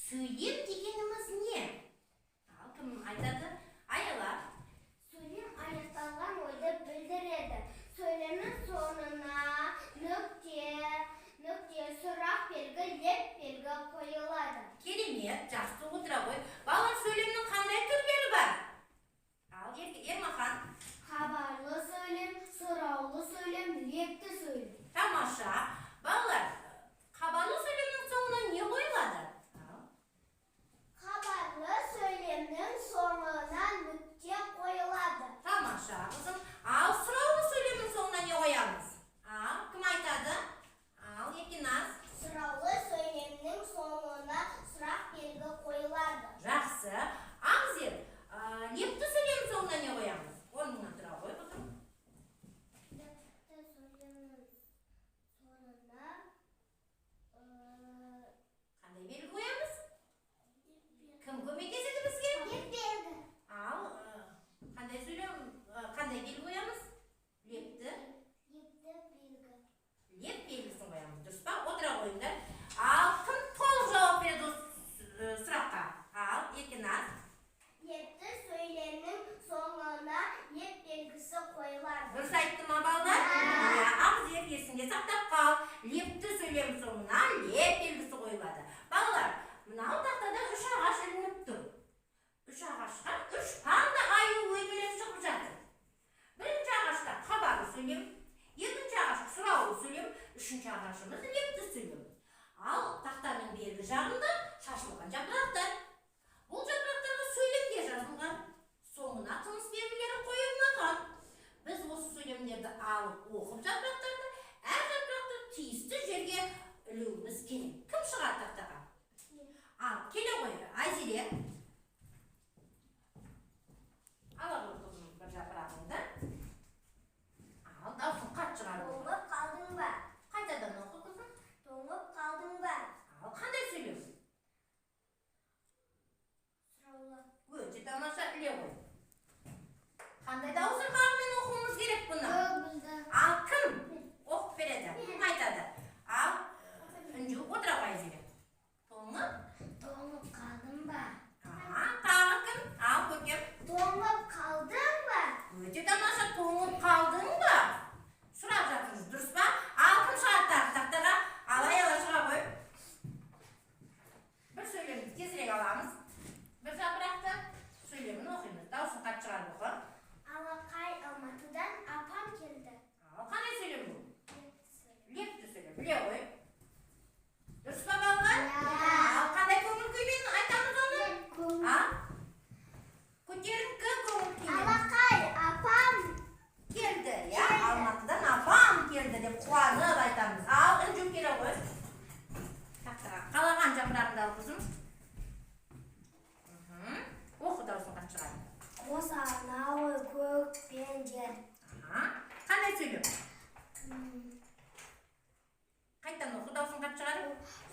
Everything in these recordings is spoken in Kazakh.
Söylem degenimiz ne? Kim aytadı? Ayalar. Söylem аяқталған ойды білдіреді. Söylemin sonuna нүкте, сұрақ белгі, леп белгі қойылады. Керемет, жақсы отыра ғой. Балалар, сөйлемнің қандай түрлері бар? Ал, Ермахан. Хабарлы сөйлем, сұраулы сөйлем, лепті сөйлем. Тамаша. Балалар, хабарлы сөйлемнің соңына не қойылады? Хабарлы сөйлемнің соңына нүкте қойылады. Тамаша, қызым. Ал, сұраулы сөйлемнің соңына не қоямыз? Кім айтады? Ал, Еркиназ. Сұраулы сөйлемнің соңына сұрақ белгі қойылады. Жақсы. Аңзер, лепті сөйлем соңына не қоямыз? Оның атыра қой, қызым. Лепті сөйлемнің соңына Қандай белгі қоямыз? Кім көмектеседі бізге? леп белгі. Ал, қандай белгі қоямыз? Лепті белгі. леп белгісін қоямыз. Дұрыс па? Отыра қойыңдар. Ал, кім толық жауап береді осы сұраққа? Ал, Еркиназ. Лепті сөйлемнің соңына леп белгісі қойылады. Дұрыс айтты ма балалар? Ағзер есіңде сақтап қал. Лепті сөйлем соңына леп белгісі қойылады. Балалар, мынау тақтада 3 ағаш ілініп тұр. 3 ағашқа 3 панда аю өрмелеп шығып жатыр. Бірінші ағашта хабарлы сөйлем, екінші ағаш сұраулы сөйлем, үшінші ағашымыз лепті сөйлем. Ал тақтаның бергі жағында шашылған жапырақтар. Бұл жапырақтарға сөйлемге жазылған. Соңына тыныс белгілері қойылмаған. Біз осы сөйлемдерді алып оқып жапырақтарды, әр жапырақты тиісті жерге ілуіміз керек. Кім шығады тақтаға? Ал, келе ғой, Айзере. Ала ғой қызым бір жапырағыңды. Ал, даусын қат шығару. Тоңып қалдың ба? Қайтадан оқы қызым. Тоңып қалдың ба? Ал, қандай сөйлем? Сұраулы. Өте тамаша, іле ғой. Қандай даусын қармен оқуымыз керек бұны? Білді. Ал, кім оқып береді? Кім айтады? Ал, үнжу отыра ғой Айзере. Тоңып қалдың ба? Тағы кім? Ал, көкем. Тоңып қалдың ба? Өте тамаша, тоңып қалдың ба? Сұрап жатырмыз, дұрыс па? Ал, кім шығады тақтаға? Ала шыға ғой. Бір сөйлемді тезірек аламыз. Бір жапырақты сөйлемін оқимыз. Даусын қат шығарып оқы. Алақай Алматыдан апам келді. Ал, қандай сөйлем бұл? Лепті сөйлем. Біле ғой. Дұрыс па балалар? Ал, қандай көңіл күймен айтамыз оны? Көтеріңкі көңіл күймен. Алақай апам Келді, я? Алматыдан апам келді деп қуанып айтамыз. Ал, үнжу келе ғой. Тақтаға қалаған жапырағыңды ал қызым. Оқы даусын қат шығар. қос ана ғой көк пен жер. Қандай сөйлем? Қайтан оқы даусын қат шығар.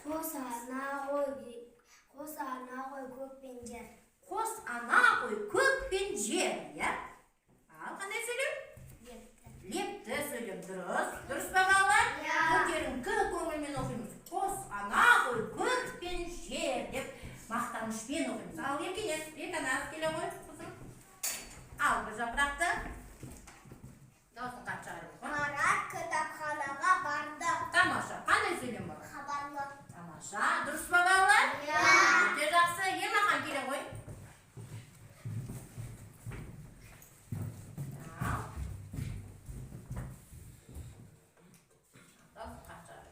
Қос ана ғой көк пен жер. Қос ана ғой көк пен жер, я? Ал, қандай сөйлем? Лепті сөйлем, дұрыс. Дұрыс па балалар? Көтеріңкі көңілмен оқимыз. Қос ана ғой көк пен жер деп мақтанышпен оқимыз. Ал, Еркиназ келе ғой қызым. Ал, бір жапырақты. Даусын қат шығар. Марат кітапханаға барды. Тамаша, қандай сөйлем бар? Хабарлы. Тамаша, дұрыс па балалар? Өте жақсы, Ермахан келе ғой.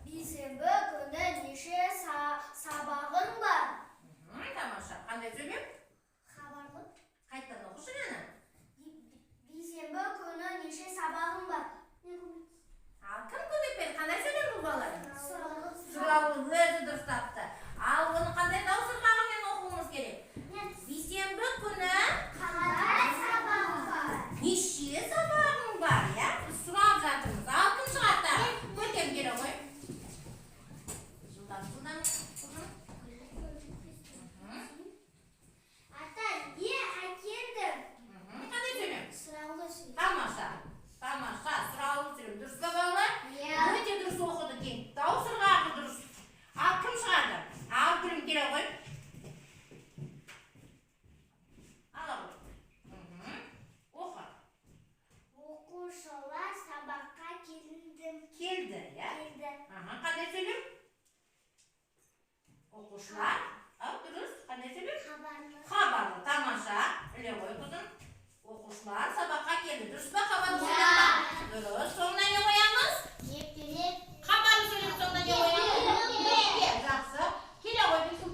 Бейсенбі күні неше сабағың бар? Тамаша, қандай сөйлем? Хабарлы. Қайттан оқышы мені. Бейсенбі күні неше сабағың бар? Ал, кім көмек берді? Қандай сөйлем бұл балалар? Сұраулы. Сұраулы, өзі дұрыс тапты. Okuşlar. Dürüst. Qanday söylüyor? Xabarlı. Xabarlı. Tamaşa. Öyle koy kızım. Okuşlar sabahqa keldi. Dürüst mü? Xabar